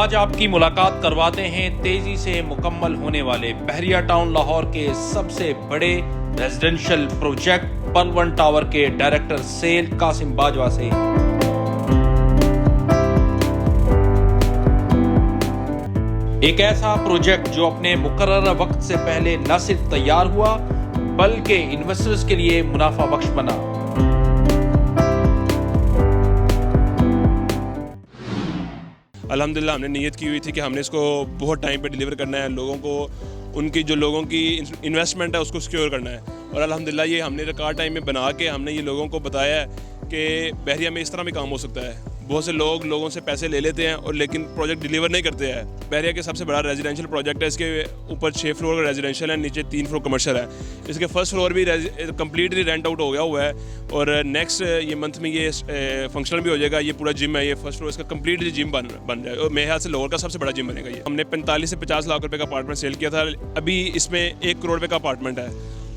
आज आपकी मुलाकात करवाते हैं तेजी से मुकम्मल होने वाले बहरिया टाउन लाहौर के सबसे बड़े रेजिडेंशियल प्रोजेक्ट पर्ल 1 टावर के डायरेक्टर सेल कासिम बाजवा से। एक ऐसा प्रोजेक्ट जो अपने मुकर्रर वक्त से पहले न सिर्फ तैयार हुआ बल्कि इन्वेस्टर्स के लिए मुनाफा बख्श बना। अल्हम्दुलिल्लाह हमने नीयत की हुई थी कि हमने इसको बहुत टाइम पे डिलीवर करना है, लोगों को लोगों की इन्वेस्टमेंट है उसको सिक्योर करना है। और अल्हम्दुलिल्लाह ये हमने रिकॉर्ड टाइम में बना के हमने ये लोगों को बताया है कि बहरिया में इस तरह भी काम हो सकता है। बहुत से लोगों से पैसे ले लेते हैं और लेकिन प्रोजेक्ट डिलीवर नहीं करते हैं। बहरिया के सबसे बड़ा रेजिडेंशियल प्रोजेक्ट है। इसके ऊपर 6 फ्लोर का रेजिडेंशियल है, नीचे 3 फ्लोर कमर्शियल है। इसके फर्स्ट फ्लोर भी कम्प्लीटली रेंट आउट हो गया हुआ है और नेक्स्ट ये मंथ में ये फंक्शनल भी हो जाएगा। ये पूरा जिम है, ये फर्स्ट फ्लोर इसका कम्प्लीटली जिम बन जाएगा और मेरे ख्याल से लाहौर का सबसे बड़ा जिम बनेगा ये। हमने 45 से 50 लाख रुपये का अपार्टमेंट सेल किया था। अभी इसमें 1 करोड़ रुपये का अपार्टमेंट है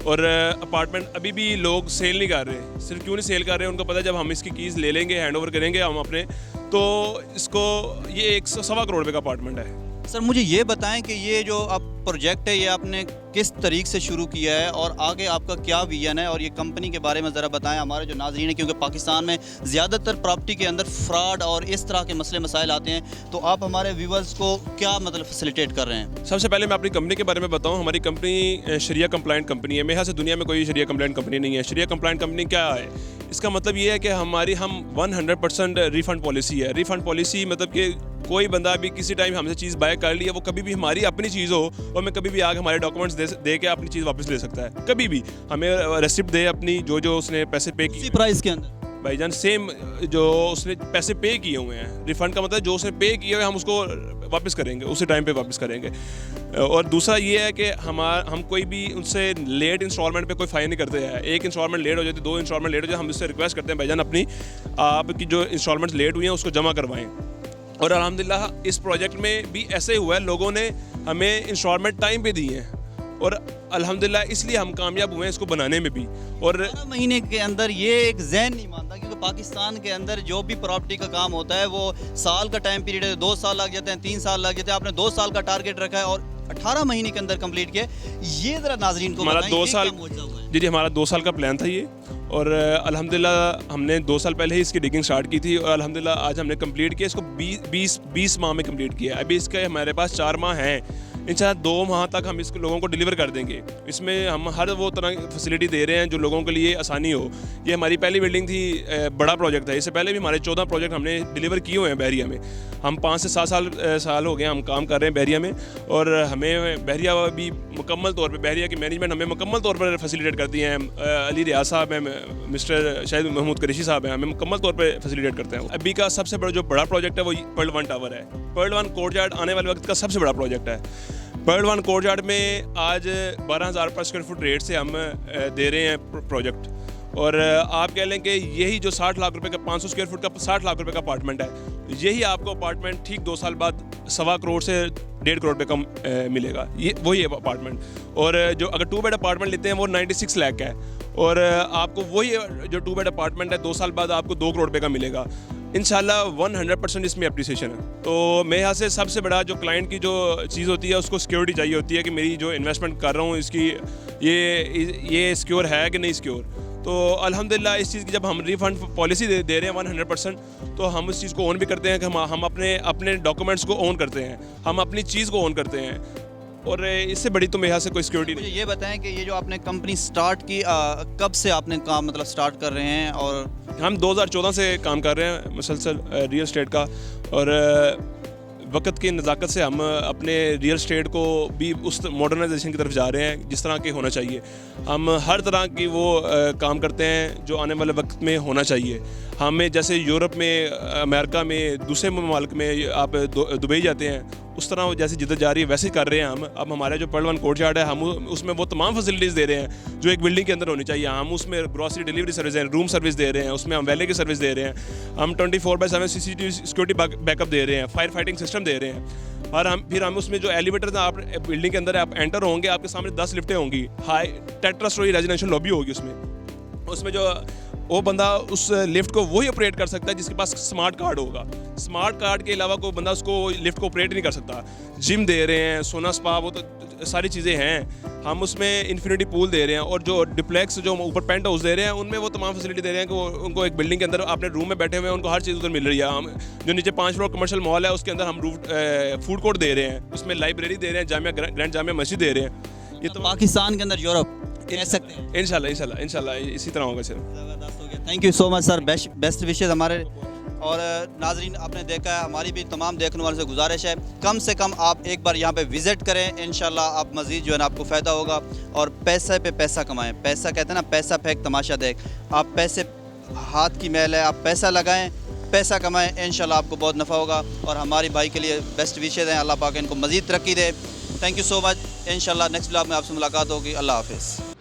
और अपार्टमेंट अभी भी लोग सेल नहीं कर रहे। सिर्फ क्यों नहीं सेल कर रहे हैं, उनको पता है जब हम इसकी कीज़ ले लेंगे, हैंड ओवर करेंगे हम अपने, तो इसको ये 1.25 करोड़ रुपये का अपार्टमेंट है। सर मुझे ये बताएं कि ये जो अब प्रोजेक्ट है ये आपने किस तरीके से शुरू किया है और आगे आपका क्या विजन है, और ये कंपनी के बारे में ज़रा बताएं हमारे जो नाज़रीन है, क्योंकि पाकिस्तान में ज़्यादातर प्रॉपर्टी के अंदर फ्रॉड और इस तरह के मसले मसाइल आते हैं, तो आप हमारे व्यूवर्स को क्या मतलब फैसिलिटेट कर रहे हैं? सबसे पहले मैं अपनी कंपनी के बारे में बताऊं। हमारी कंपनी शरिया कंप्लाइंट कंपनी है। मेरे ख्याल से दुनिया में कोई शरिया कंप्लाइंट कंपनी नहीं है। शरिया कंप्लाइंट कंपनी क्या है? इसका मतलब ये है कि हम 100% रिफ़ंड पॉलिसी है। रिफ़ंड पॉलिसी मतलब कि कोई बंदा भी किसी टाइम हमसे चीज़ बाय कर लिया, वो कभी भी हमारी अपनी चीज़ हो और मैं कभी भी आगे हमारे डॉक्यूमेंट्स दे के अपनी चीज़ वापस ले सकता है। कभी भी हमें रेसिप्ट दे अपनी जो उसने पैसे पे किए प्राइस के अंदर भाईजान, सेम जो उसने पैसे पे किए हुए हैं। रिफ़ंड का मतलब जो उसने पे किए हुए हम उसको वापस करेंगे, उसी टाइम पे वापस करेंगे। और दूसरा ये है कि हम कोई भी उनसे लेट इंस्टॉलमेंट पे कोई फ़ाइन नहीं करते हैं। 1 इंस्टॉलमेंट लेट हो जाती, 2 इंस्टॉलमेंट लेट हो जाए, हम उससे रिक्वेस्ट करते हैं भाईजान अपनी आपकी जो इंस्टॉलमेंट्स लेट हुई हैं उसको जमा करवाएँ। और अल्हम्दुलिल्लाह इस प्रोजेक्ट में भी ऐसे ही हुआ है, लोगों ने हमें इंस्टॉलमेंट टाइम पे दी हैं और अल्हम्दुलिल्लाह इसलिए हम कामयाब हुए हैं इसको बनाने में भी। और 12 महीने के अंदर ये एक जहन नहीं मानता, क्योंकि पाकिस्तान के अंदर जो भी प्रॉपर्टी का काम होता है वो साल का टाइम पीरियड है, 2 साल लग जाते हैं, 3 साल लग जाते हैं। आपने 2 साल का टारगेट रखा है और 18 महीने के अंदर कंप्लीट किया। ये ज़रा नाजरीन को हमारा बताएं, 2 ये साल क्या मौजूद हुआ है? जी हमारा 2 साल का प्लान था ये और अल्हम्दुलिल्लाह हमने 2 साल पहले ही इसकी डिगिंग स्टार्ट की थी और अल्हम्दुलिल्लाह आज हमने कंप्लीट किया इसको 20 माह में कंप्लीट किया। अभी इसके हमारे पास 4 माह हैं। इंशाल्लाह 2 माह तक हम इसको लोगों को डिलीवर कर देंगे। इसमें हम हर वो तरह की फैसिलिटी दे रहे हैं जो लोगों के लिए आसानी हो। ये हमारी पहली बिल्डिंग थी, बड़ा प्रोजेक्ट था। इससे पहले भी हमारे 14 प्रोजेक्ट हमने डिलीवर किए हुए हैं बहरिया में। हम 5 से 7 साल हो गए हम काम कर रहे हैं बहरिया में और हमें बहरिया भी मुकम्मल तौर पर, बहरिया की मैनेजमेंट हमें मुकम्मल तौर पर फैसिलिटेट करती हैं। अली रियाज साहब हैं, मिस्टर शाहिद महमूद कुरैशी साहब हैं, हमें मुकम्मल तौर पर फैसिलिटेट करते हैं। अभी का सबसे बड़ा प्रोजेक्ट है वो पर्ल 1 टावर है। पर्ल 1 कोर्टयार्ड आने वाले वक्त का सबसे बड़ा प्रोजेक्ट है। पर्ल 1 कोर्टयार्ड में आज 12,000 पर स्क्वायर फुट रेट से हम दे रहे हैं प्रोजेक्ट। और आप कह लें कि यही जो 60 लाख रुपए का 500 स्क्वायर फुट का 60 लाख रुपए का अपार्टमेंट है, यही आपको अपार्टमेंट ठीक 2 साल बाद 1.25 करोड़ से 1.5 करोड़ रुपये का मिलेगा। ये वही अपार्टमेंट। और जो अगर 2 बेड अपार्टमेंट लेते हैं वो 96 लाख का है और आपको वही जो 2 बेड अपार्टमेंट है 2 साल बाद आपको 2 करोड़ रुपये का मिलेगा। इंशाल्लाह 100% इसमें अप्रिसिएशन है। तो मेरे यहाँ से सबसे बड़ा जो क्लाइंट की जो चीज़ होती है उसको सिक्योरिटी चाहिए होती है कि मेरी जो इन्वेस्टमेंट कर रहा हूँ इसकी ये सिक्योर है कि नहीं सिक्योर। तो अल्हम्दुलिल्लाह इस चीज़ की जब हम रिफ़ंड पॉलिसी दे रहे हैं 100%, तो हम उस चीज़ को ओन भी करते हैं कि हम अपने डॉक्यूमेंट्स को ओन करते हैं, हम अपनी चीज़ को ओन करते हैं। और इससे बड़ी तो मेरे यहाँ से कोई सिक्योरिटी नहीं। मुझे ये बताएं कि ये जो आपने कंपनी स्टार्ट की, कब से आपने काम मतलब स्टार्ट कर रहे हैं? और हम 2014 से काम कर रहे हैं मुसलसल रियल एस्टेट का और वक्त की नज़ाकत से हम अपने रियल एस्टेट को भी उस मॉडर्नाइजेशन की तरफ जा रहे हैं जिस तरह के होना चाहिए। हम हर तरह की वो काम करते हैं जो आने वाले वक्त में होना चाहिए। हमें जैसे यूरोप में, अमेरिका में, दूसरे ममालिक में आप दुबई जाते हैं, उस तरह जैसे जिधर जा रही है वैसे कर रहे हैं हम। अब हमारा जो पर्ल 1 कोर्टयार्ड है हम उसमें वो तमाम फैसिलिटीज़ दे रहे हैं जो एक बिल्डिंग के अंदर होनी चाहिए। हम उसमें ग्रॉसरी डिलीवरी सर्विस दे रहे हैं, रूम सर्विस दे रहे हैं, उसमें हम वैले की सर्विस दे रहे हैं, हम 24/7 CCTV सिक्योरिटी बैकअप दे रहे हैं, फायर फाइटिंग सिस्टम दे रहे हैं। और हम उसमें जो एलिवेटर आप बिल्डिंग के अंदर आप एंटर होंगे, आपके सामने 10 लिफ्टें होंगी, high tetra story residential lobby होगी। उसमें जो वो बंदा उस लिफ्ट को वही ऑपरेट कर सकता है जिसके पास स्मार्ट कार्ड होगा। स्मार्ट कार्ड के अलावा कोई बंदा उसको लिफ्ट को ऑपरेट नहीं कर सकता। जिम दे रहे हैं, सोना स्पा, वो तो सारी चीज़ें हैं। हम उसमें इन्फिनिटी पूल दे रहे हैं और जो डिप्लेक्स जो ऊपर पेंट हाउस दे रहे हैं उनमें वो तमाम फैसिलिटी दे रहे हैं कि उनको एक बिल्डिंग के अंदर अपने रूम में बैठे हुए हैं, उनको हर चीज़ उधर मिल रही है। हम जो नीचे 5 फ्लोर कमर्शियल मॉल है उसके अंदर हम फूड कोर्ट दे रहे हैं, उसमें लाइब्रेरी दे रहे हैं, ग्रैंड जामिया मस्जिद दे रहे हैं। ये तो पाकिस्तान के अंदर यूरोप कह सकते हैं। इंशाल्लाह इसी तरह होगा सर। ज़बरदस्त हो गया। Thank you so much sir, best wishes हमारे। और नाजरीन आपने देखा है, हमारी भी तमाम देखने वालों से गुजारिश है कम से कम आप एक बार यहाँ पे विज़िट करें, इंशाल्लाह आप मज़ीद जो है ना आपको फ़ायदा होगा। और पैसे पे पैसा कमाएं। पैसा कहते हैं ना, पैसा फेंक तमाशा देख। आप पैसे हाथ की मैल है, आप पैसा लगाएं, पैसा कमाएं, इंशाल्लाह आपको बहुत नफ़ा होगा। और हमारी भाई के लिए बेस्ट विशेज़ हैं, अल्लाह पाक इनको मज़ीद तरक्की दे। Thank you so much. इंशाल्लाह नेक्स्ट ब्लॉग में आपसे मुलाकात होगी। अल्लाह हाफिज़।